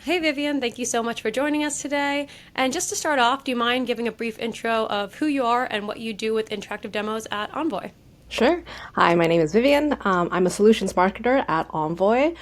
Hey Vivian, thank you so much for joining us today. And just to start off, do you mind giving a brief intro of who you are and what you do with interactive demos at Envoy? Sure. Hi, my name is Vivian. I'm a solutions marketer at Envoy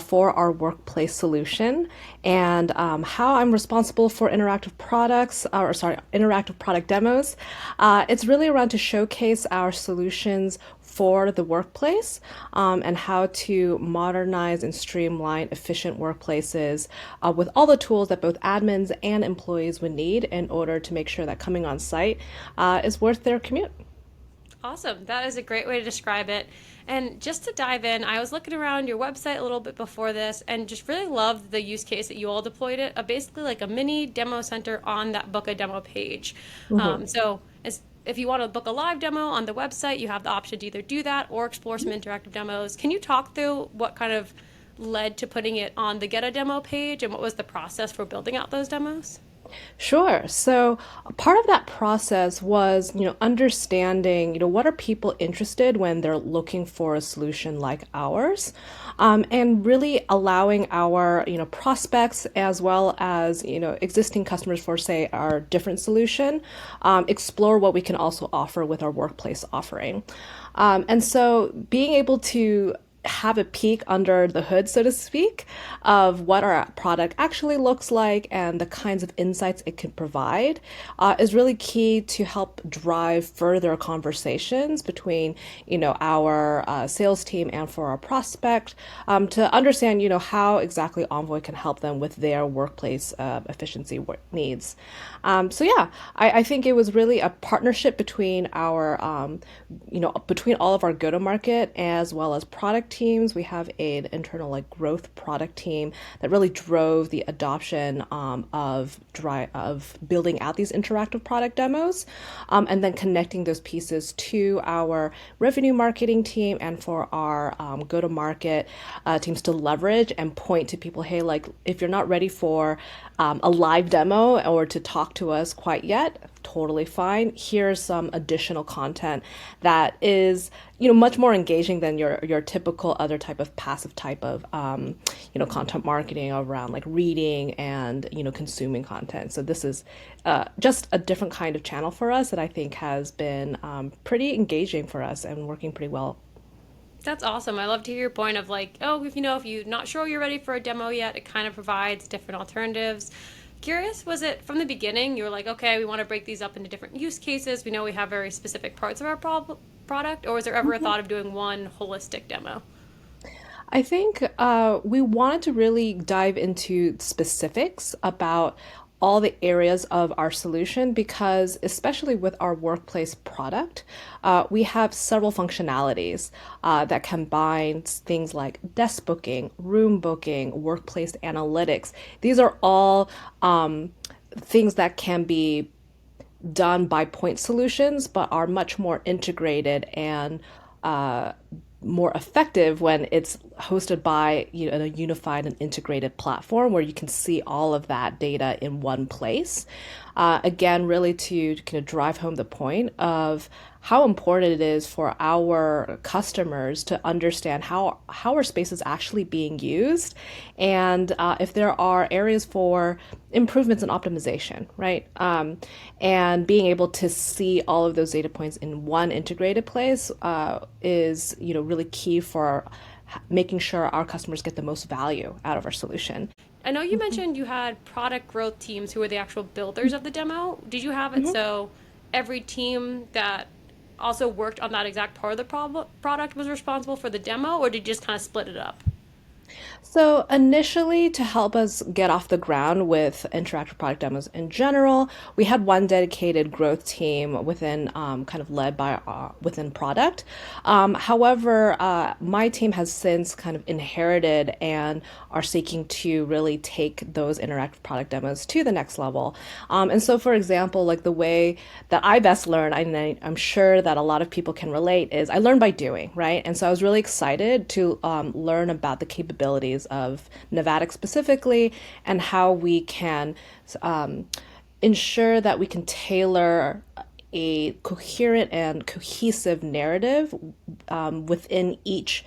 for our workplace solution, and how I'm responsible for interactive products, or sorry, interactive product demos. It's really around to showcase our solutions for the workplace and how to modernize and streamline efficient workplaces with all the tools that both admins and employees would need in order to make sure that coming on site is worth their commute. Awesome. That is a great way to describe it. And just to dive in, I was looking around your website a little bit before this and just really loved the use case that you all deployed it, basically like a mini demo center on that book a demo page. Mhm. If you want to book a live demo on the website, you have the option to either do that or explore some interactive demos. Can you talk through what kind of led to putting it on the Get a Demo page and what was the process for building out those demos? Sure. So part of that process was, understanding, what are people interested when they're looking for a solution like ours, and really allowing our, prospects as well as, existing customers for, say, our different solution, explore what we can also offer with our workplace offering. And so being able to have a peek under the hood, so to speak, of what our product actually looks like and the kinds of insights it can provide is really key to help drive further conversations between, our sales team and for our prospect to understand, how exactly Envoy can help them with their workplace efficiency needs. So yeah, I think it was really a partnership between our, between all of our go-to-market as well as product teams. We have an internal like growth product team that really drove the adoption of building out these interactive product demos, and then connecting those pieces to our revenue marketing team and for our go-to-market teams to leverage and point to people, hey, like if you're not ready for a live demo or to talk to us quite yet, totally fine. Here's some additional content that is, much more engaging than your typical other type of passive type of, content marketing around like reading and, consuming content. So this is just a different kind of channel for us that I think has been pretty engaging for us and working pretty well. That's awesome. I love to hear your point of like, oh, if you're not sure you're ready for a demo yet, it kind of provides different alternatives. Curious, was it from the beginning you were like, okay, we want to break these up into different use cases? We know we have very specific parts of our product, or was there ever a thought of doing one holistic demo? I think we wanted to really dive into specifics about all the areas of our solution because, especially with our workplace product, we have several functionalities that combine things like desk booking, room booking, workplace analytics. These are all things that can be done by point solutions, but are much more integrated and more effective when it's hosted by a unified and integrated platform where you can see all of that data in one place. Again, really to kind of drive home the point of how important it is for our customers to understand how our space is actually being used and if there are areas for improvements and optimization, right? And being able to see all of those data points in one integrated place is, really key for making sure our customers get the most value out of our solution. I know you mentioned you had product growth teams who were the actual builders of the demo. Did you have it so every team that also worked on that exact part of the product was responsible for the demo, or did you just kind of split it up? So initially, to help us get off the ground with interactive product demos in general, we had one dedicated growth team within, kind of led by within product. However, my team has since kind of inherited and are seeking to really take those interactive product demos to the next level. And so, for example, like the way that I best learn, I'm sure that a lot of people can relate, is I learn by doing, right? And so I was really excited to learn about the capabilities of Navattic specifically and how we can um, ensure that we can tailor a coherent and cohesive narrative within each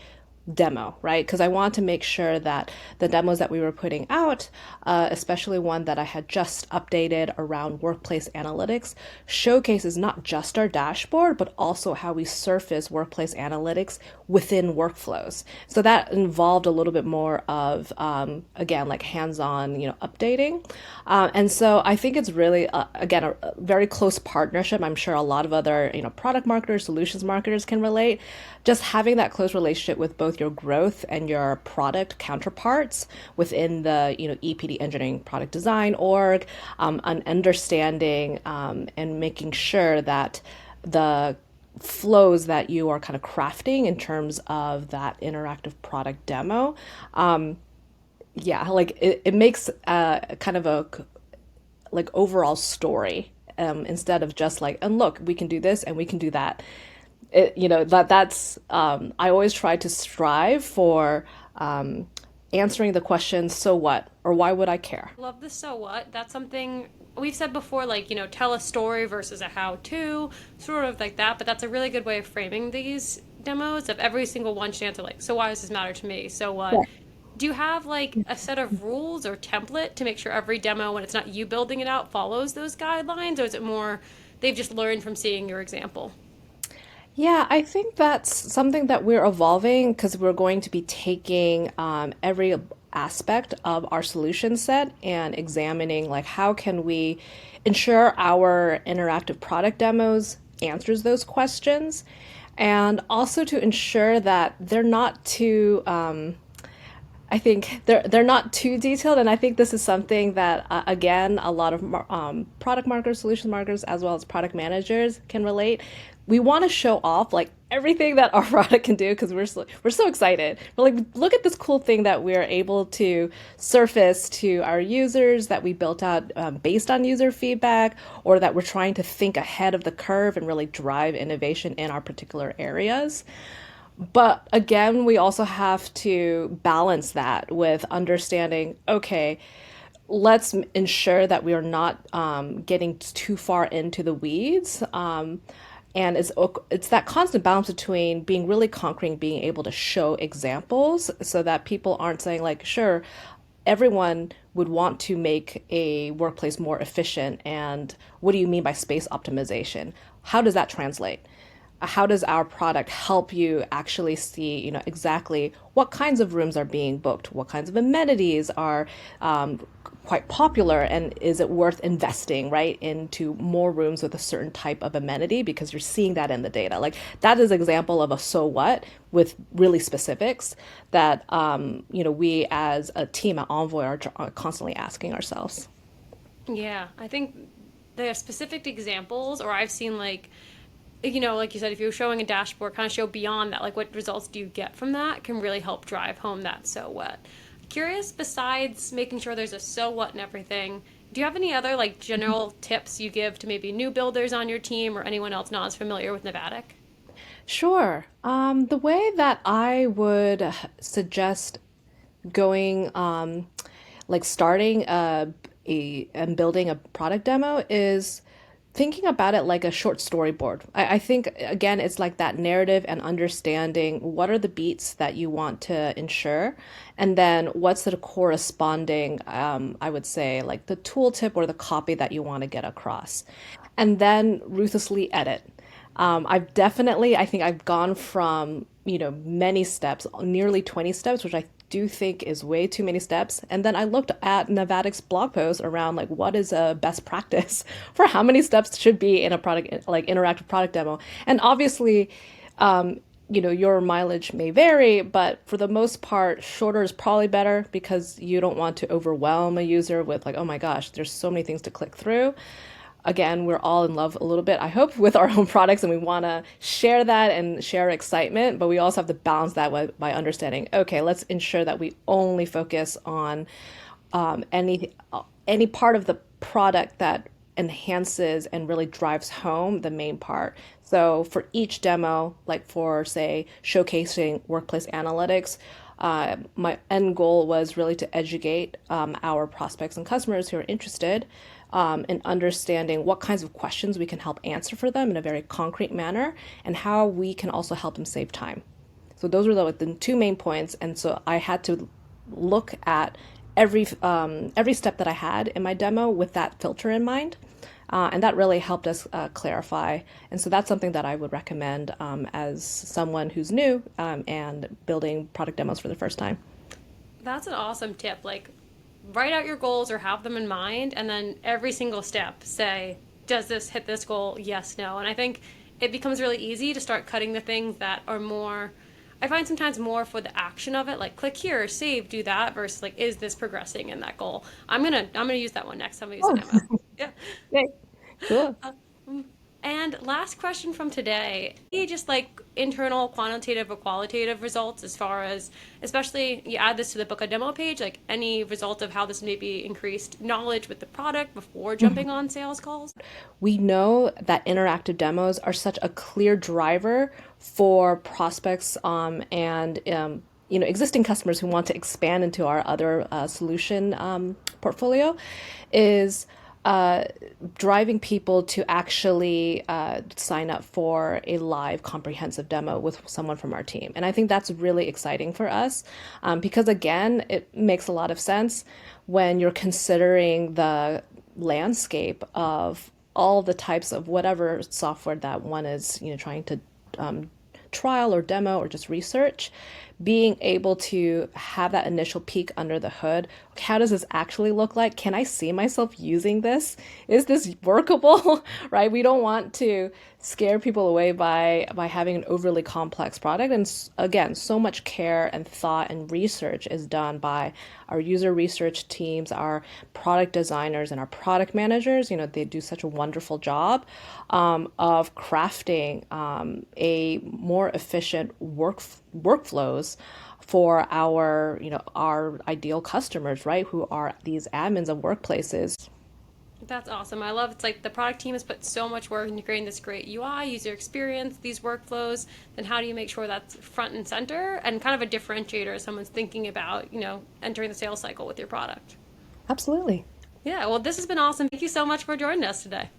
demo, right? Because I want to make sure that the demos that we were putting out, especially one that I had just updated around workplace analytics, showcases not just our dashboard, but also how we surface workplace analytics within workflows. So that involved a little bit more of, again, like hands-on, updating. And so I think it's really, again, a very close partnership. I'm sure a lot of other, product marketers, solutions marketers can relate. Just having that close relationship with both your growth and your product counterparts within the, EPD engineering product design org, and understanding and making sure that the flows that you are kind of crafting in terms of that interactive product demo, yeah, like it makes kind of a like overall story, instead of just like, and look, we can do this and we can do that. That's I always try to strive for answering the question, so what, or why would I care? Love the so what. That's something we've said before, like, tell a story versus a how to, sort of like that. But that's a really good way of framing these demos of every single one should answer, like, so why does this matter to me? So what? Do you have like a set of rules or template to make sure every demo, when it's not you building it out, follows those guidelines? Or is it more they've just learned from seeing your example? Yeah, I think that's something that we're evolving because we're going to be taking every aspect of our solution set and examining like how can we ensure our interactive product demos answers those questions, and also to ensure that they're not too I think they're not too detailed, and I think this is something that again a lot of product marketers, solution marketers, as well as product managers can relate. We want to show off like everything that our product can do because we're so excited. We're like, look at this cool thing that we're able to surface to our users that we built out based on user feedback, or that we're trying to think ahead of the curve and really drive innovation in our particular areas. But again, we also have to balance that with understanding, okay, let's ensure that we are not getting too far into the weeds. And it's that constant balance between being really concrete and being able to show examples so that people aren't saying like, sure, everyone would want to make a workplace more efficient. And what do you mean by space optimization? How does that translate? How does our product help you actually see, exactly what kinds of rooms are being booked, what kinds of amenities are quite popular, and is it worth investing right into more rooms with a certain type of amenity because you're seeing that in the data. Like that is an example of a so what with really specifics that we as a team at Envoy are constantly asking ourselves. Yeah, I think there are specific examples, or I've seen like, like you said, if you're showing a dashboard, kind of show beyond that, like what results do you get from that can really help drive home that so what. Curious, besides making sure there's a so what and everything, do you have any other like general tips you give to maybe new builders on your team or anyone else not as familiar with Navattic? Sure. The way that I would suggest going, like starting and building a product demo is thinking about it like a short storyboard. I think again, it's like that narrative and understanding what are the beats that you want to ensure, and then what's the corresponding, I would say, like the tooltip or the copy that you want to get across, and then ruthlessly edit. I think I've gone from, many steps, nearly 20 steps, which I do think is way too many steps. And then I looked at Navattic's blog post around like what is a best practice for how many steps should be in a product, like interactive product demo. And obviously, your mileage may vary, but for the most part, shorter is probably better because you don't want to overwhelm a user with like, oh my gosh, there's so many things to click through. Again, we're all in love a little bit, I hope, with our own products, and we want to share that and share excitement, but we also have to balance that by understanding, okay, let's ensure that we only focus on any part of the product that enhances and really drives home the main part. So for each demo, like for, say, showcasing workplace analytics, my end goal was really to educate our prospects and customers who are interested in understanding what kinds of questions we can help answer for them in a very concrete manner and how we can also help them save time. So those were the two main points. And so I had to look at every step that I had in my demo with that filter in mind. And that really helped us clarify. And so that's something that I would recommend as someone who's new and building product demos for the first time. That's an awesome tip. Like, write out your goals or have them in mind, and then every single step say, does this hit this goal? Yes, no. And I think it becomes really easy to start cutting the things that are more. I find sometimes more for the action of it, like click here, save, do that, versus like, is this progressing in that goal? I'm gonna use that one next time I use a Oh, demo. Yeah. yay. Cool. And last question from today, just like internal quantitative or qualitative results as far as, especially you add this to the book a demo page, like any result of how this maybe increased knowledge with the product before jumping on sales calls? We know that interactive demos are such a clear driver for prospects and existing customers who want to expand into our other solution portfolio is driving people to actually sign up for a live comprehensive demo with someone from our team. And I think that's really exciting for us because, again, it makes a lot of sense when you're considering the landscape of all the types of whatever software that one is, trying to trial or demo or just research, being able to have that initial peek under the hood. How does this actually look like? Can I see myself using this? Is this workable? Right? We don't want to scare people away by having an overly complex product. And again, so much care and thought and research is done by our user research teams, our product designers, and our product managers. They do such a wonderful job of crafting a more efficient workflows for our ideal customers, right? Who are these admins of workplaces. That's awesome. I love it's like the product team has put so much work into creating this great UI, user experience, these workflows. Then how do you make sure that's front and center and kind of a differentiator as someone's thinking about, entering the sales cycle with your product? Absolutely. Yeah, well, this has been awesome. Thank you so much for joining us today.